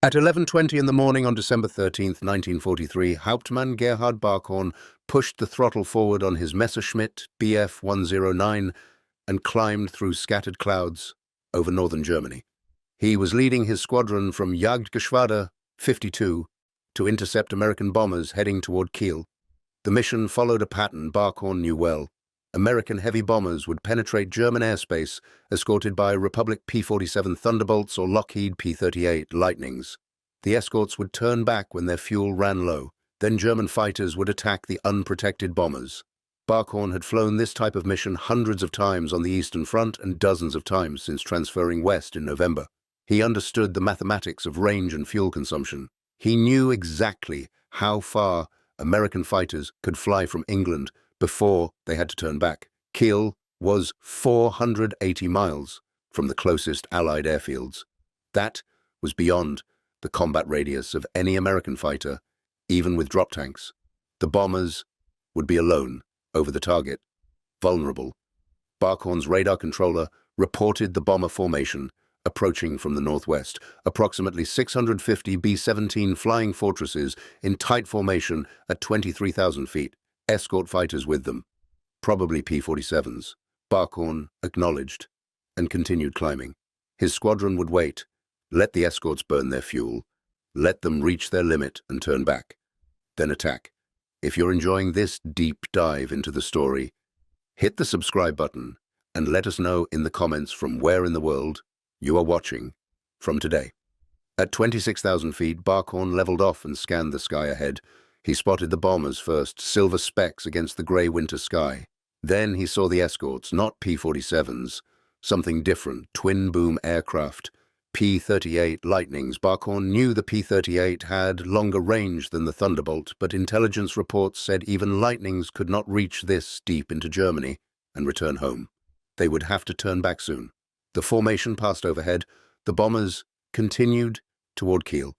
At 11:20 in the morning on December 13th, 1943, Hauptmann Gerhard Barkhorn pushed the throttle forward on his Messerschmitt Bf 109 and climbed through scattered clouds over northern Germany. He was leading his squadron from Jagdgeschwader 52 to intercept American bombers heading toward Kiel. The mission followed a pattern Barkhorn knew well. American heavy bombers would penetrate German airspace, escorted by Republic P-47 Thunderbolts or Lockheed P-38 Lightnings. The escorts would turn back when their fuel ran low. Then German fighters would attack the unprotected bombers. Barkhorn had flown this type of mission hundreds of times on the Eastern Front and dozens of times since transferring west in November. He understood the mathematics of range and fuel consumption. He knew exactly how far American fighters could fly from England before they had to turn back. Kiel was 480 miles from the closest Allied airfields. That was beyond the combat radius of any American fighter, even with drop tanks. The bombers would be alone over the target, vulnerable. Barkhorn's radar controller reported the bomber formation approaching from the northwest, approximately 650 B-17 flying fortresses in tight formation at 23,000 feet. Escort fighters with them, probably P-47s. Barkhorn acknowledged and continued climbing. His squadron would wait, let the escorts burn their fuel, let them reach their limit and turn back, then attack. If you're enjoying this deep dive into the story, hit the subscribe button and let us know in the comments from where in the world you are watching from today. At 26,000 feet, Barkhorn leveled off and scanned the sky ahead. He spotted the bombers first, silver specks against the grey winter sky. Then he saw the escorts, not P-47s, something different, twin-boom aircraft, P-38 Lightnings. Barkhorn knew the P-38 had longer range than the Thunderbolt, but intelligence reports said even Lightnings could not reach this deep into Germany and return home. They would have to turn back soon. The formation passed overhead. The bombers continued toward Kiel.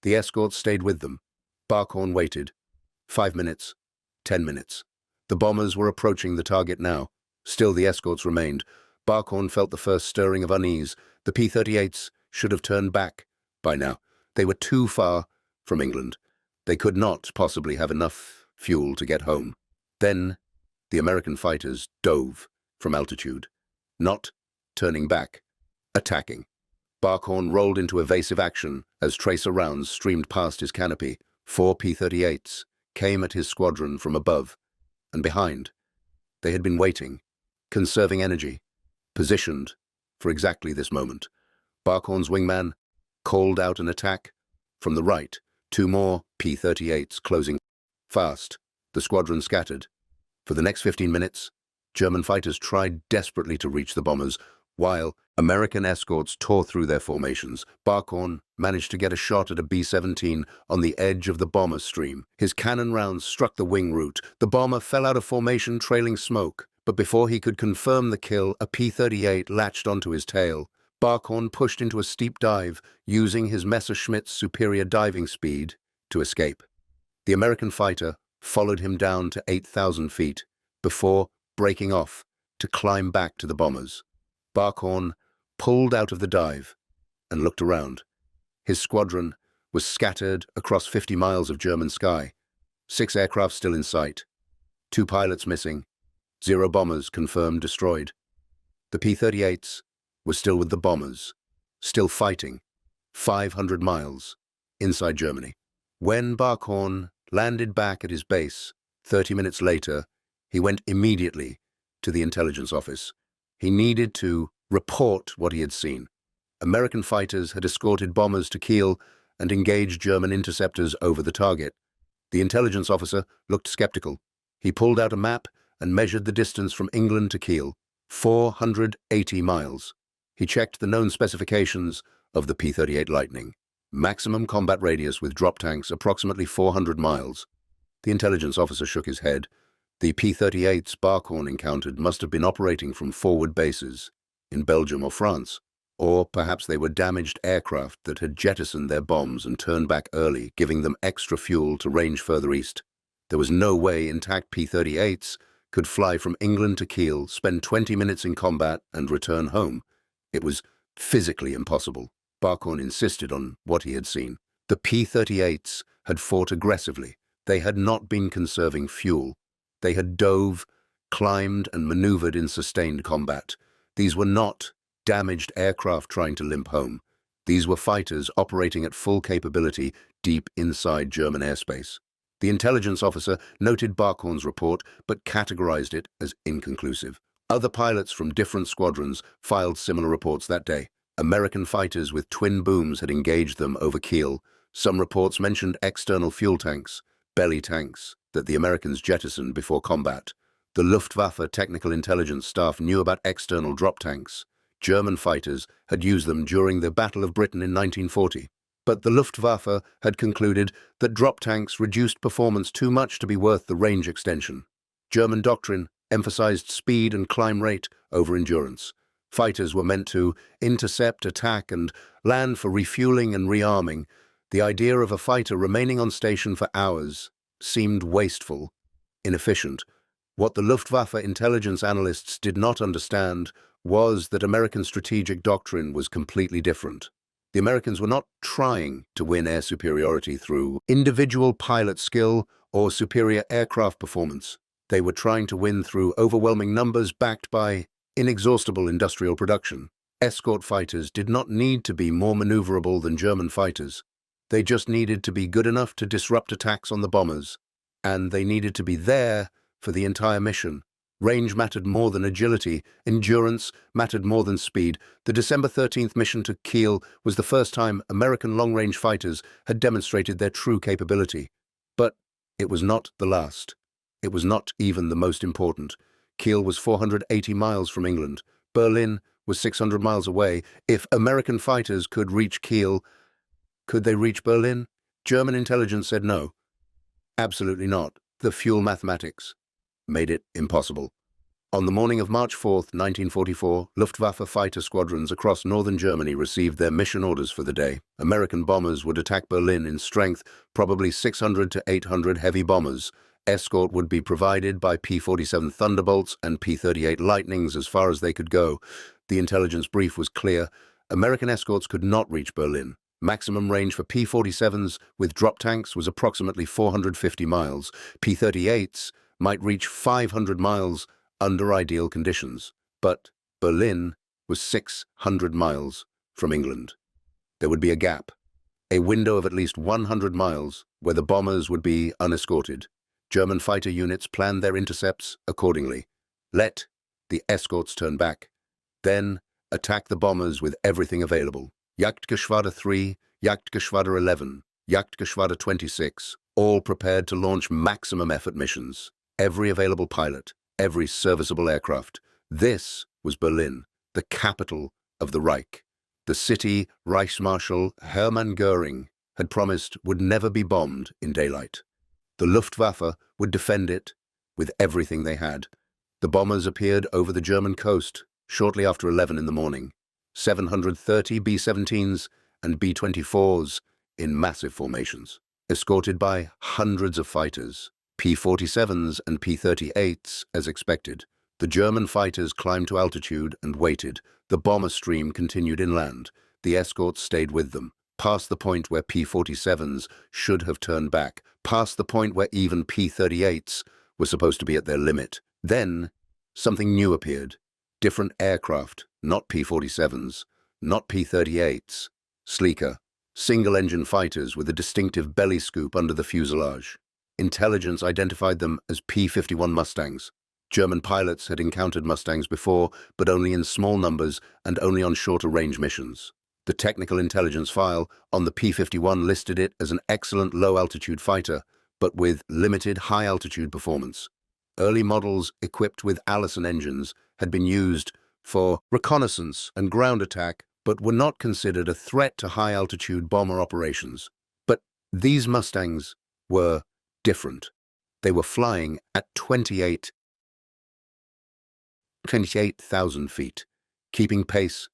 The escorts stayed with them. Barkhorn waited. 5 minutes. 10 minutes. The bombers were approaching the target now. Still the escorts remained. Barkhorn felt the first stirring of unease. The P-38s should have turned back by now. They were too far from England. They could not possibly have enough fuel to get home. Then the American fighters dove from altitude, not turning back, attacking. Barkhorn rolled into evasive action as tracer rounds streamed past his canopy. 4 P-38s came at his squadron from above and behind. They had been waiting, conserving energy, positioned for exactly this moment. Barkhorn's wingman called out an attack from the right. 2 more P-38s closing fast. The squadron scattered. For the next 15 minutes, German fighters tried desperately to reach the bombers, while American escorts tore through their formations. Barkhorn managed to get a shot at a B-17 on the edge of the bomber stream. His cannon rounds struck the wing root. The bomber fell out of formation, trailing smoke. But before he could confirm the kill, a P-38 latched onto his tail. Barkhorn pushed into a steep dive, using his Messerschmitt's superior diving speed to escape. The American fighter followed him down to 8,000 feet before breaking off to climb back to the bombers. Barkhorn pulled out of the dive and looked around. His squadron was scattered across 50 miles of German sky. 6 aircraft still in sight. 2 pilots missing. 0 bombers confirmed destroyed. The P-38s were still with the bombers, still fighting, 500 miles inside Germany. When Barkhorn landed back at his base 30 minutes later, he went immediately to the intelligence office. He needed to report what he had seen. American fighters had escorted bombers to Kiel and engaged German interceptors over the target. The intelligence officer looked skeptical. He pulled out a map and measured the distance from England to Kiel, 480 miles. He checked the known specifications of the P-38 Lightning. Maximum combat radius with drop tanks, approximately 400 miles. The intelligence officer shook his head. The P-38s Barkhorn encountered must have been operating from forward bases in Belgium or France, or perhaps they were damaged aircraft that had jettisoned their bombs and turned back early, giving them extra fuel to range further east. There was no way intact P-38s could fly from England to Kiel, spend 20 minutes in combat, and return home. It was physically impossible. Barkhorn insisted on what he had seen. The P-38s had fought aggressively. They had not been conserving fuel. They had dove, climbed, and maneuvered in sustained combat. These were not damaged aircraft trying to limp home. These were fighters operating at full capability deep inside German airspace. The intelligence officer noted Barkhorn's report but categorized it as inconclusive. Other pilots from different squadrons filed similar reports that day. American fighters with twin booms had engaged them over Kiel. Some reports mentioned external fuel tanks, belly tanks, that the Americans jettisoned before combat. The Luftwaffe technical intelligence staff knew about external drop tanks. German fighters had used them during the Battle of Britain in 1940. But the Luftwaffe had concluded that drop tanks reduced performance too much to be worth the range extension. German doctrine emphasized speed and climb rate over endurance. Fighters were meant to intercept, attack, and land for refueling and rearming. The idea of a fighter remaining on station for hours seemed wasteful, inefficient. What the Luftwaffe intelligence analysts did not understand was that American strategic doctrine was completely different. The Americans were not trying to win air superiority through individual pilot skill or superior aircraft performance. They were trying to win through overwhelming numbers backed by inexhaustible industrial production. Escort fighters did not need to be more maneuverable than German fighters. They just needed to be good enough to disrupt attacks on the bombers. And they needed to be there for the entire mission. Range mattered more than agility. Endurance mattered more than speed. The December 13th mission to Kiel was the first time American long-range fighters had demonstrated their true capability. But it was not the last. It was not even the most important. Kiel was 480 miles from England. Berlin was 600 miles away. If American fighters could reach Kiel, could they reach Berlin? German intelligence said no. Absolutely not. The fuel mathematics made it impossible. On the morning of March 4th, 1944, Luftwaffe fighter squadrons across northern Germany received their mission orders for the day. American bombers would attack Berlin in strength, probably 600 to 800 heavy bombers. Escort would be provided by P-47 Thunderbolts and P-38 Lightnings as far as they could go. The intelligence brief was clear. American escorts could not reach Berlin. Maximum range for P-47s with drop tanks was approximately 450 miles. P-38s might reach 500 miles under ideal conditions. But Berlin was 600 miles from England. There would be a gap, a window of at least 100 miles where the bombers would be unescorted. German fighter units planned their intercepts accordingly. Let the escorts turn back. Then attack the bombers with everything available. Jagdgeschwader 3, Jagdgeschwader 11, Jagdgeschwader 26, all prepared to launch maximum effort missions. Every available pilot, every serviceable aircraft. This was Berlin, the capital of the Reich. The city Reichsmarschall Hermann Göring had promised would never be bombed in daylight. The Luftwaffe would defend it with everything they had. The bombers appeared over the German coast shortly after 11 in the morning. 730 B-17s and B-24s in massive formations, escorted by hundreds of fighters. P-47s and P-38s as expected. The German fighters climbed to altitude and waited. The bomber stream continued inland. The escorts stayed with them, past the point where P-47s should have turned back, past the point where even P-38s were supposed to be at their limit. Then, something new appeared. Different aircraft, not P-47s, not P-38s. Sleeker, single-engine fighters with a distinctive belly scoop under the fuselage. Intelligence identified them as P-51 Mustangs. German pilots had encountered Mustangs before, but only in small numbers and only on shorter-range missions. The technical intelligence file on the P-51 listed it as an excellent low-altitude fighter, but with limited high-altitude performance. Early models equipped with Allison engines had been used for reconnaissance and ground attack, but were not considered a threat to high-altitude bomber operations. But these Mustangs were different. They were flying at 28,000 feet, keeping pace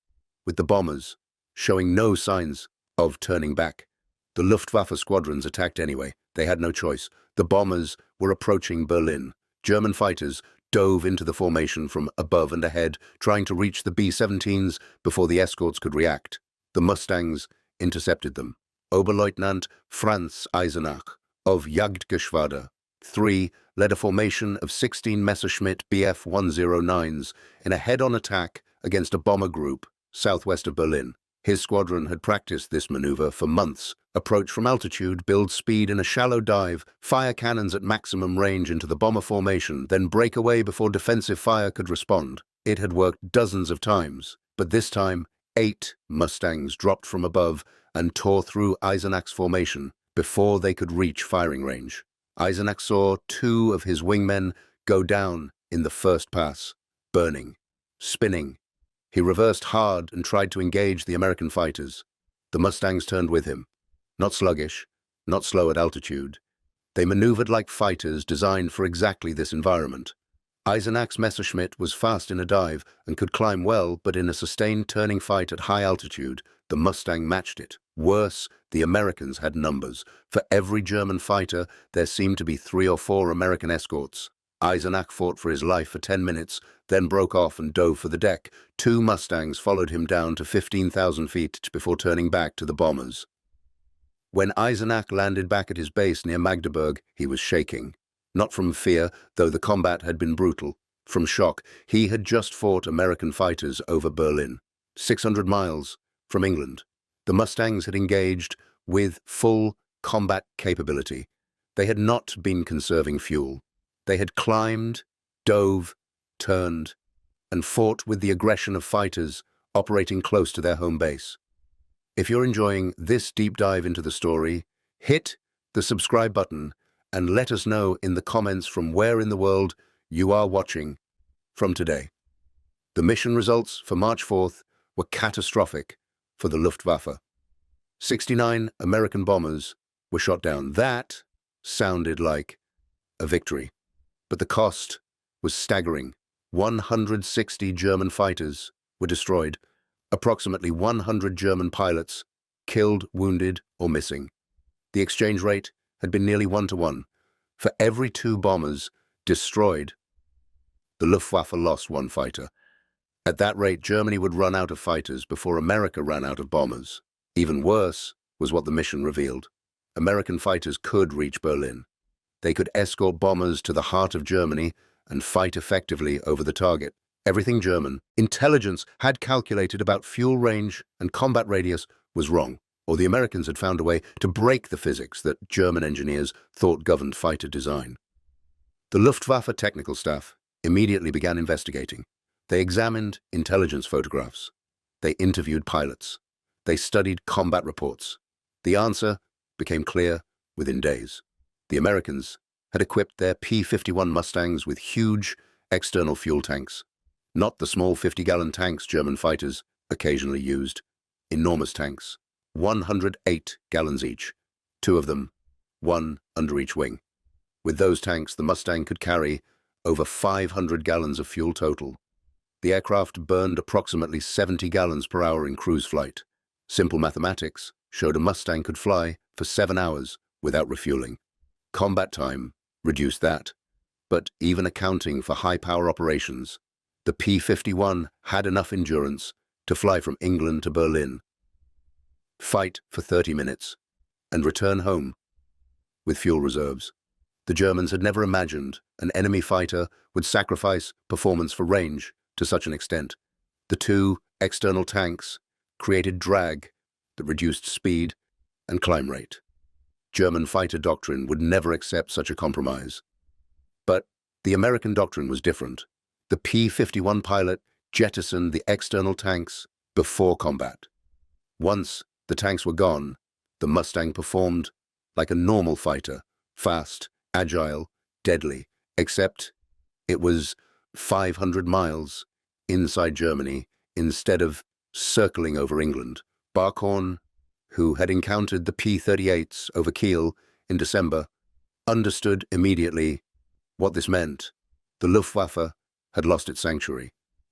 with the bombers, showing no signs of turning back. The Luftwaffe squadrons attacked anyway. They had no choice. The bombers were approaching Berlin. German fighters dove into the formation from above and ahead, trying to reach the B-17s before the escorts could react. The Mustangs intercepted them. Oberleutnant Franz Eisenach of Jagdgeschwader 3 led a formation of 16 Messerschmitt Bf-109s in a head-on attack against a bomber group southwest of Berlin. His squadron had practiced this maneuver for months. Approach from altitude, build speed in a shallow dive, fire cannons at maximum range into the bomber formation, then break away before defensive fire could respond. It had worked dozens of times, but this time 8 Mustangs dropped from above and tore through Eisenach's formation before they could reach firing range. Eisenach saw 2 of his wingmen go down in the first pass, burning, spinning. He reversed hard and tried to engage the American fighters. The Mustangs turned with him. Not sluggish, not slow at altitude. They maneuvered like fighters designed for exactly this environment. Eisenach's Messerschmitt was fast in a dive and could climb well, but in a sustained turning fight at high altitude, the Mustang matched it. Worse, the Americans had numbers. For every German fighter, there seemed to be 3 or 4 American escorts. Eisenach fought for his life for 10 minutes, then broke off and dove for the deck. 2 Mustangs followed him down to 15,000 feet before turning back to the bombers. When Eisenach landed back at his base near Magdeburg, he was shaking. Not from fear, though the combat had been brutal. From shock, he had just fought American fighters over Berlin, 600 miles from England. The Mustangs had engaged with full combat capability. They had not been conserving fuel. They had climbed, dove, turned, and fought with the aggression of fighters operating close to their home base. If you're enjoying this deep dive into the story, hit the subscribe button and let us know in the comments from where in the world you are watching from today. The mission results for March 4th were catastrophic for the Luftwaffe. 69 American bombers were shot down. That sounded like a victory, but the cost was staggering. 160 German fighters were destroyed. Approximately 100 German pilots killed, wounded, or missing. The exchange rate had been nearly 1-to-1. For every 2 bombers destroyed, the Luftwaffe lost 1 fighter. At that rate, Germany would run out of fighters before America ran out of bombers. Even worse was what the mission revealed. American fighters could reach Berlin. They could escort bombers to the heart of Germany and fight effectively over the target. Everything German intelligence had calculated about fuel range and combat radius was wrong, or the Americans had found a way to break the physics that German engineers thought governed fighter design. The Luftwaffe technical staff immediately began investigating. They examined intelligence photographs. They interviewed pilots. They studied combat reports. The answer became clear within days. The Americans had equipped their P-51 Mustangs with huge external fuel tanks. Not the small 50-gallon tanks German fighters occasionally used. Enormous tanks, 108 gallons each, 2 of them, 1 under each wing. With those tanks, the Mustang could carry over 500 gallons of fuel total. The aircraft burned approximately 70 gallons per hour in cruise flight. Simple mathematics showed a Mustang could fly for 7 hours without refueling. Combat time reduced that, but even accounting for high-power operations, the P-51 had enough endurance to fly from England to Berlin, fight for 30 minutes, and return home with fuel reserves. The Germans had never imagined an enemy fighter would sacrifice performance for range to such an extent. The 2 external tanks created drag that reduced speed and climb rate. German fighter doctrine would never accept such a compromise. But the American doctrine was different. The P-51 pilot jettisoned the external tanks before combat. Once the tanks were gone, the Mustang performed like a normal fighter, fast, agile, deadly, except it was 500 miles inside Germany instead of circling over England. Barkhorn, who had encountered the P-38s over Kiel in December, understood immediately what this meant. The Luftwaffe had lost its sanctuary.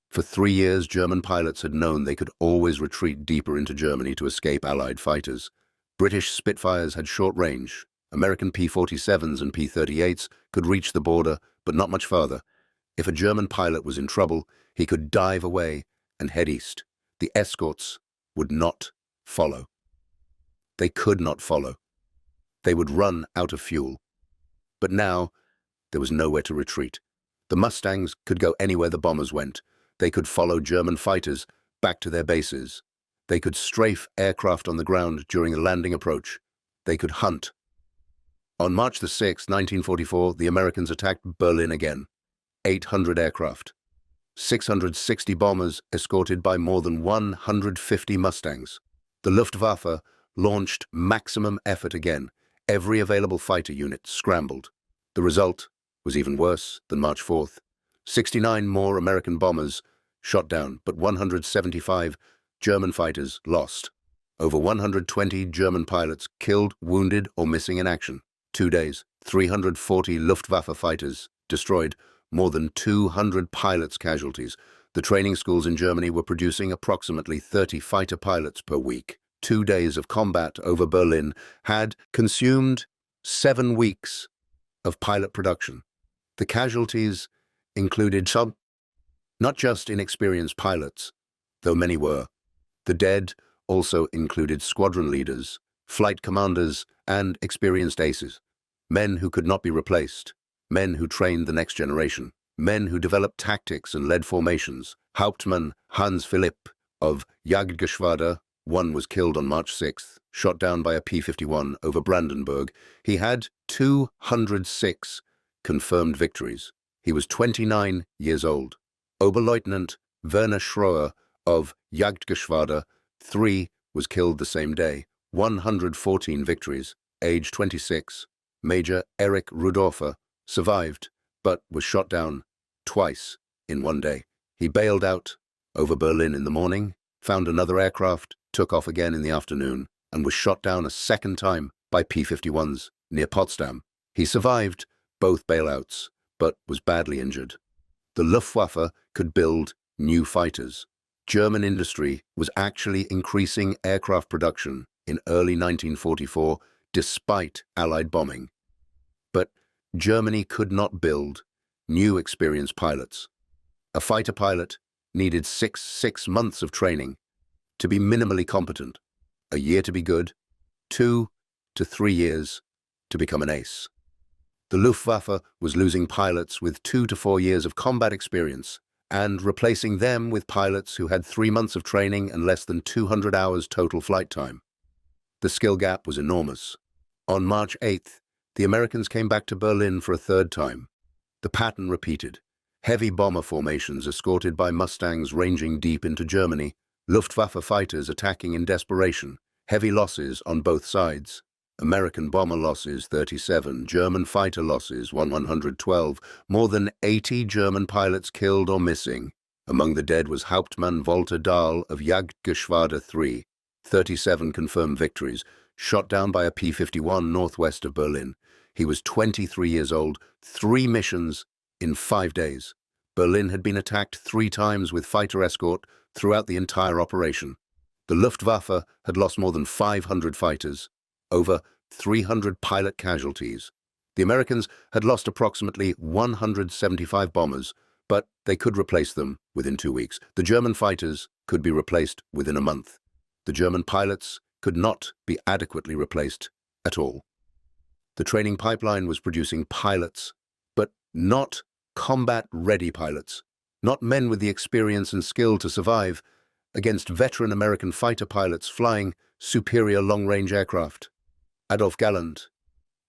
For 3 years, German pilots had known they could always retreat deeper into Germany to escape Allied fighters. British Spitfires had short range. American P-47s and P-38s could reach the border, but not much farther. If a German pilot was in trouble, he could dive away and head east. The escorts would not follow. They could not follow. They would run out of fuel. But now, there was nowhere to retreat. The Mustangs could go anywhere the bombers went. They could follow German fighters back to their bases. They could strafe aircraft on the ground during a landing approach. They could hunt. On March the 6th, 1944, the Americans attacked Berlin again. 800 aircraft. 660 bombers escorted by more than 150 Mustangs. The Luftwaffe launched maximum effort again. Every available fighter unit scrambled. The result was even worse than March 4th. 69 more American bombers shot down, but 175 German fighters lost. Over 120 German pilots killed, wounded, or missing in action. 2 days, 340 Luftwaffe fighters destroyed, more than 200 pilots' casualties. The training schools in Germany were producing approximately 30 fighter pilots per week. 2 days of combat over Berlin had consumed 7 weeks of pilot production. The casualties included some, not just inexperienced pilots, though many were. The dead also included squadron leaders, flight commanders, and experienced aces. Men who could not be replaced. Men who trained the next generation. Men who developed tactics and led formations. Hauptmann Hans Philipp of Jagdgeschwader, one was killed on March 6th, shot down by a P-51 over Brandenburg. He had 206 confirmed victories. He was 29 years old. Oberleutnant Werner Schroer of Jagdgeschwader 3 was killed the same day. 114 victories. Age 26. Major Erich Rudorfer survived, but was shot down twice in one day. He bailed out over Berlin in the morning, found another aircraft, took off again in the afternoon, and was shot down a second time by P-51s near Potsdam. He survived both bailouts, but was badly injured. The Luftwaffe could build new fighters. German industry was actually increasing aircraft production in early 1944 despite Allied bombing. But Germany could not build new experienced pilots. A fighter pilot needed six months of training to be minimally competent, a year to be good, 2 to 3 years to become an ace. The Luftwaffe was losing pilots with 2 to 4 years of combat experience and replacing them with pilots who had 3 months of training and less than 200 hours total flight time. The skill gap was enormous. On March 8th, the Americans came back to Berlin for a third time. The pattern repeated. Heavy bomber formations escorted by Mustangs ranging deep into Germany, Luftwaffe fighters attacking in desperation, heavy losses on both sides. American bomber losses 37, German fighter losses 112, more than 80 German pilots killed or missing. Among the dead was Hauptmann Walter Dahl of Jagdgeschwader 3, 37 confirmed victories, shot down by a P-51 northwest of Berlin. He was 23 years old, 3 missions in 5 days. Berlin had been attacked 3 times with fighter escort throughout the entire operation. The Luftwaffe had lost more than 500 fighters, over 300 pilot casualties. The Americans had lost approximately 175 bombers, but they could replace them within 2 weeks. The German fighters could be replaced within a month. The German pilots could not be adequately replaced at all. The training pipeline was producing pilots, but not combat-ready pilots, not men with the experience and skill to survive against veteran American fighter pilots flying superior long-range aircraft. Adolf Galland,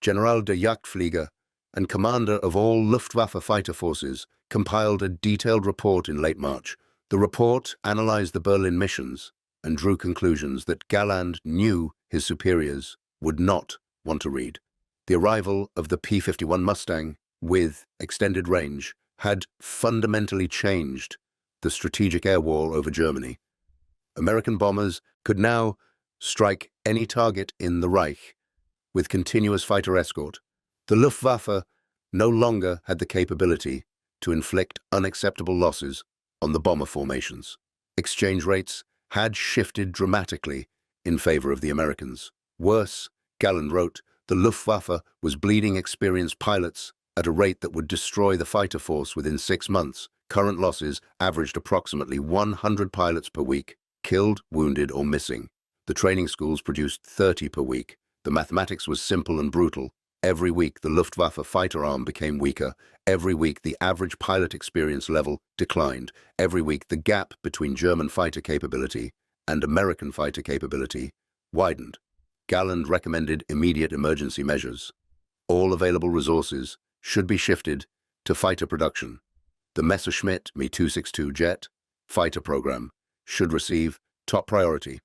General der Jagdflieger and commander of all Luftwaffe fighter forces, compiled a detailed report in late March. The report analyzed the Berlin missions and drew conclusions that Galland knew his superiors would not want to read. The arrival of the P-51 Mustang, with extended range, had fundamentally changed the strategic air war over Germany. American bombers could now strike any target in the Reich with continuous fighter escort. The Luftwaffe no longer had the capability to inflict unacceptable losses on the bomber formations. Exchange rates had shifted dramatically in favor of the Americans. Worse, Galland wrote, the Luftwaffe was bleeding experienced pilots at a rate that would destroy the fighter force within 6 months. Current losses averaged approximately 100 pilots per week, killed, wounded, or missing. The training schools produced 30 per week. The mathematics was simple and brutal. Every week, the Luftwaffe fighter arm became weaker. Every week, the average pilot experience level declined. Every week, the gap between German fighter capability and American fighter capability widened. Galland recommended immediate emergency measures. All available resources should be shifted to fighter production. The Messerschmitt Me-262 jet fighter program should receive top priority.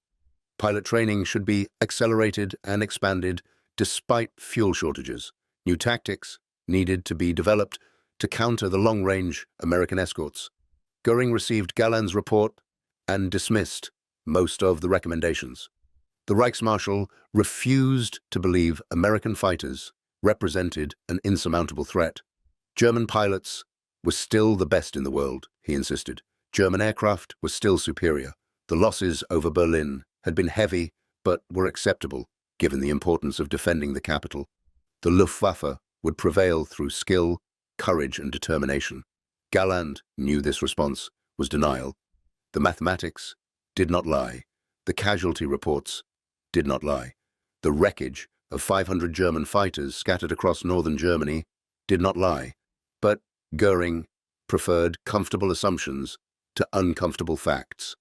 Pilot training should be accelerated and expanded despite fuel shortages. New tactics needed to be developed to counter the long-range American escorts. Göring received Galland's report and dismissed most of the recommendations. The Reichsmarschall refused to believe American fighters represented an insurmountable threat. German pilots were still the best in the world, he insisted. German aircraft were still superior. The losses over Berlin had been heavy, but were acceptable, given the importance of defending the capital. The Luftwaffe would prevail through skill, courage, and determination. Galland knew this response was denial. The mathematics did not lie. The casualty reports did not lie. The wreckage of 500 German fighters scattered across northern Germany did not lie. But Göring preferred comfortable assumptions to uncomfortable facts.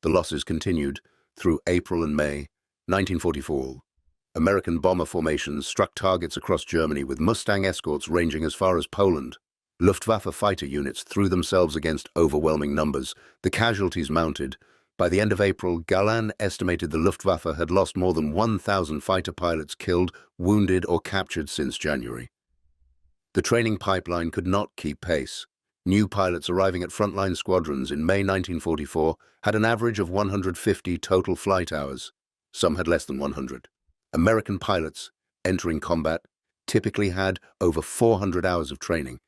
The losses continued through April and May 1944. American bomber formations struck targets across Germany with Mustang escorts ranging as far as Poland. Luftwaffe fighter units threw themselves against overwhelming numbers. The casualties mounted. By the end of April, Galland estimated the Luftwaffe had lost more than 1,000 fighter pilots killed, wounded, or captured since January. The training pipeline could not keep pace. New pilots arriving at frontline squadrons in May 1944 had an average of 150 total flight hours. Some had less than 100. American pilots entering combat typically had over 400 hours of training.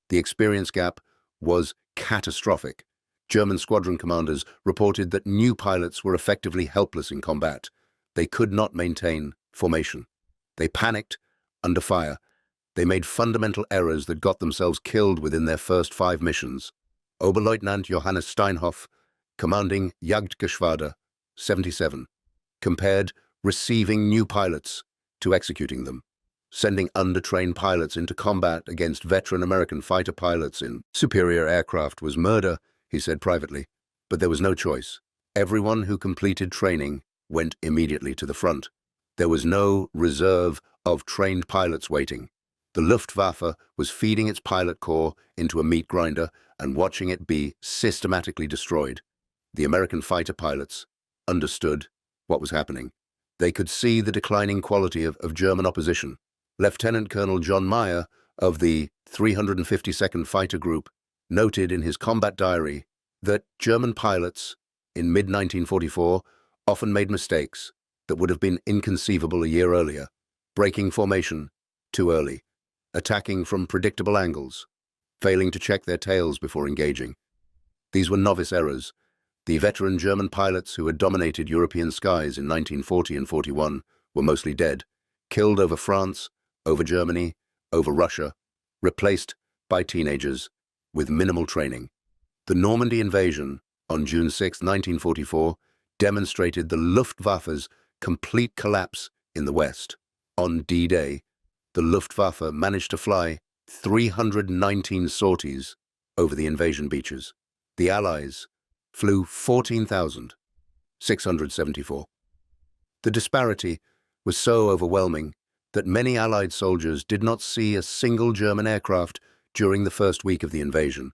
The experience gap was catastrophic. German squadron commanders reported that new pilots were effectively helpless in combat. They could not maintain formation. They panicked under fire. They made fundamental errors that got themselves killed within their first 5 missions. Oberleutnant Johannes Steinhoff, commanding Jagdgeschwader 77, compared receiving new pilots to executing them. Sending undertrained pilots into combat against veteran American fighter pilots in superior aircraft was murder, he said privately. But there was no choice. Everyone who completed training went immediately to the front. There was no reserve of trained pilots waiting. The Luftwaffe was feeding its pilot corps into a meat grinder and watching it be systematically destroyed. The American fighter pilots understood what was happening. They could see the declining quality of German opposition. Lieutenant Colonel John Meyer of the 352nd Fighter Group noted in his combat diary that German pilots in mid-1944 often made mistakes that would have been inconceivable a year earlier, breaking formation too early, attacking from predictable angles, failing to check their tails before engaging. These were novice errors. The veteran German pilots who had dominated European skies in 1940 and 41 were mostly dead, killed over France, over Germany, over Russia, replaced by teenagers with minimal training. The Normandy invasion on June 6, 1944, demonstrated the Luftwaffe's complete collapse in the West. On D-Day, the Luftwaffe managed to fly 319 sorties over the invasion beaches. The Allies flew 14,674. The disparity was so overwhelming that many Allied soldiers did not see a single German aircraft during the first week of the invasion.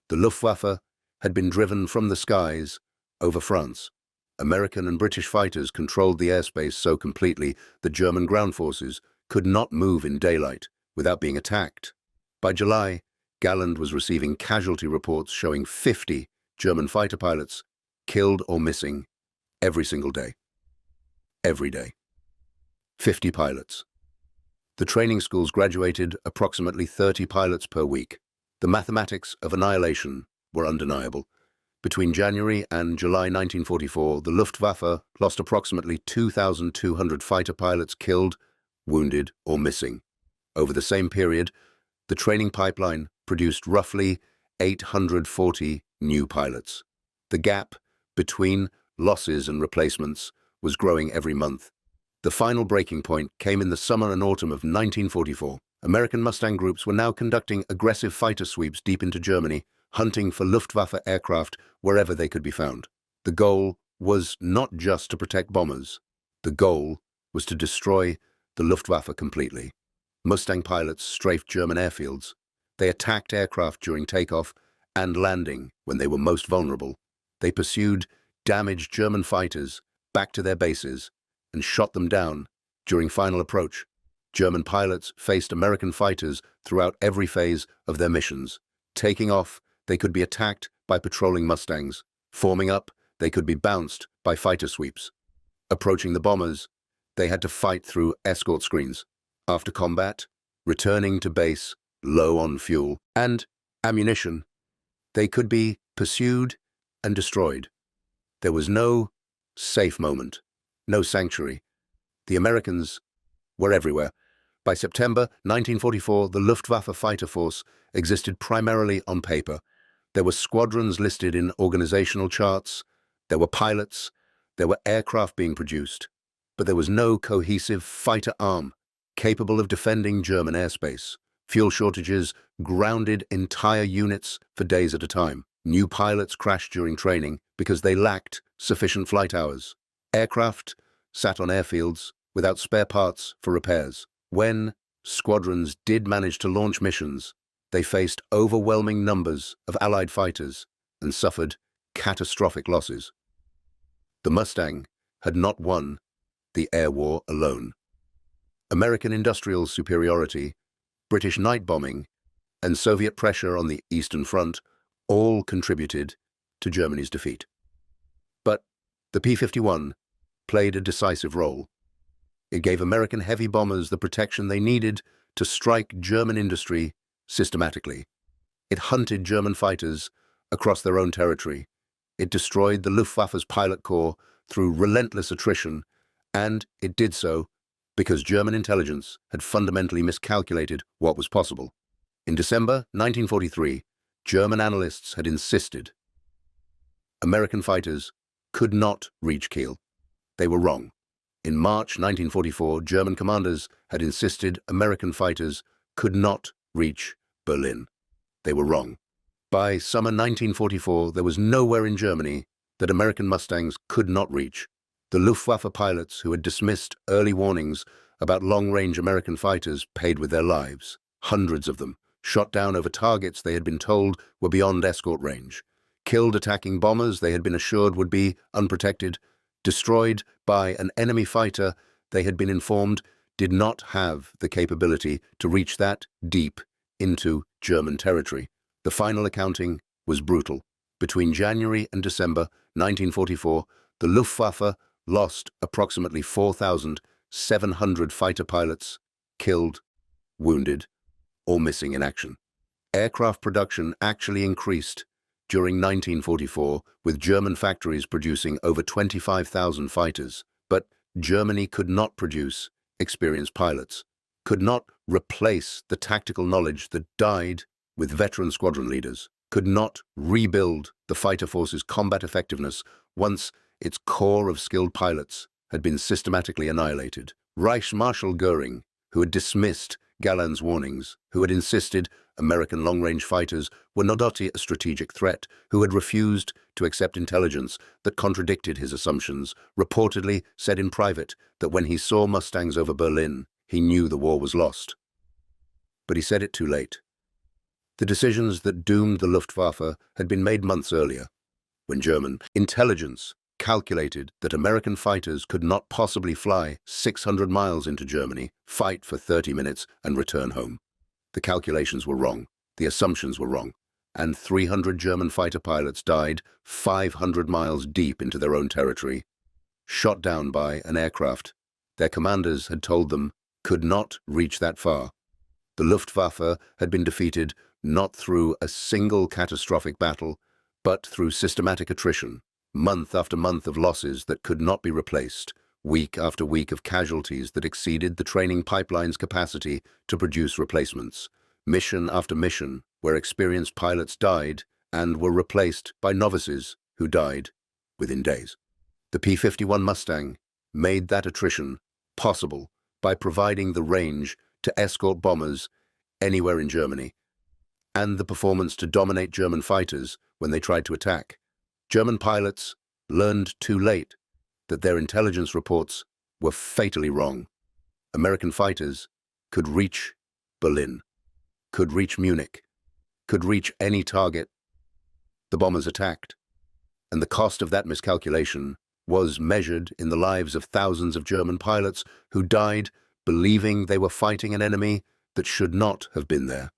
The Luftwaffe had been driven from the skies over France. American and British fighters controlled the airspace so completely that German ground forces could not move in daylight without being attacked. By July, Galland was receiving casualty reports showing 50 German fighter pilots killed or missing every single day. Every day. 50 pilots. The training schools graduated approximately 30 pilots per week. The mathematics of annihilation were undeniable. Between January and July 1944, the Luftwaffe lost approximately 2,200 fighter pilots killed, wounded, or missing. Over the same period, the training pipeline produced roughly 840 new pilots. The gap between losses and replacements was growing every month. The final breaking point came in the summer and autumn of 1944. American Mustang groups were now conducting aggressive fighter sweeps deep into Germany, hunting for Luftwaffe aircraft wherever they could be found. The goal was not just to protect bombers. The goal was to destroy the Luftwaffe completely. Mustang pilots strafed German airfields. They attacked aircraft during takeoff and landing when they were most vulnerable. They pursued damaged German fighters back to their bases and shot them down during final approach. German pilots faced American fighters throughout every phase of their missions. Taking off, they could be attacked by patrolling Mustangs. Forming up, they could be bounced by fighter sweeps. Approaching the bombers, they had to fight through escort screens. After combat, returning to base low on fuel and ammunition, they could be pursued and destroyed. There was no safe moment, no sanctuary. The Americans were everywhere. By September 1944, the Luftwaffe fighter force existed primarily on paper. There were squadrons listed in organizational charts, there were pilots, there were aircraft being produced, but there was no cohesive fighter arm capable of defending German airspace. Fuel shortages grounded entire units for days at a time. New pilots crashed during training because they lacked sufficient flight hours. Aircraft sat on airfields without spare parts for repairs. When squadrons did manage to launch missions, they faced overwhelming numbers of Allied fighters and suffered catastrophic losses. The Mustang had not won the air war alone. American industrial superiority, British night bombing, and Soviet pressure on the Eastern Front all contributed to Germany's defeat. But the P-51 played a decisive role. It gave American heavy bombers the protection they needed to strike German industry systematically. It hunted German fighters across their own territory. It destroyed the Luftwaffe's pilot corps through relentless attrition, and it did so because German intelligence had fundamentally miscalculated what was possible. In December 1943, German analysts had insisted American fighters could not reach Kiel. They were wrong. In March 1944, German commanders had insisted American fighters could not reach Berlin. They were wrong. By summer 1944, there was nowhere in Germany that American Mustangs could not reach. The Luftwaffe pilots who had dismissed early warnings about long-range American fighters paid with their lives. Hundreds of them shot down over targets they had been told were beyond escort range, killed attacking bombers they had been assured would be unprotected, destroyed by an enemy fighter they had been informed did not have the capability to reach that deep into German territory. The final accounting was brutal. Between January and December 1944, the Luftwaffe lost approximately 4,700 fighter pilots, killed, wounded, or missing in action. Aircraft production actually increased during 1944, with German factories producing over 25,000 fighters. But Germany could not produce experienced pilots, could not replace the tactical knowledge that died with veteran squadron leaders, could not rebuild the fighter force's combat effectiveness once its core of skilled pilots had been systematically annihilated. Reichsmarschall Goering, who had dismissed Galland's warnings, who had insisted American long-range fighters were not a strategic threat, who had refused to accept intelligence that contradicted his assumptions, reportedly said in private that when he saw Mustangs over Berlin, he knew the war was lost. But he said it too late. The decisions that doomed the Luftwaffe had been made months earlier, when German intelligence calculated that American fighters could not possibly fly 600 miles into Germany, fight for 30 minutes, and return home. The calculations were wrong, the assumptions were wrong, and 300 German fighter pilots died 500 miles deep into their own territory, shot down by an aircraft their commanders had told them could not reach that far. The Luftwaffe had been defeated not through a single catastrophic battle, but through systematic attrition, month after month of losses that could not be replaced, week after week of casualties that exceeded the training pipeline's capacity to produce replacements, mission after mission where experienced pilots died and were replaced by novices who died within days. The P-51 Mustang made that attrition possible by providing the range to escort bombers anywhere in Germany, and the performance to dominate German fighters when they tried to attack. German pilots learned too late that their intelligence reports were fatally wrong. American fighters could reach Berlin, could reach Munich, could reach any target the bombers attacked, and the cost of that miscalculation was measured in the lives of thousands of German pilots who died believing they were fighting an enemy that should not have been there.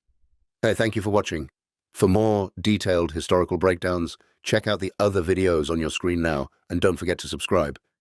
Hey, thank you for watching. For more detailed historical breakdowns, check out the other videos on your screen now, and don't forget to subscribe.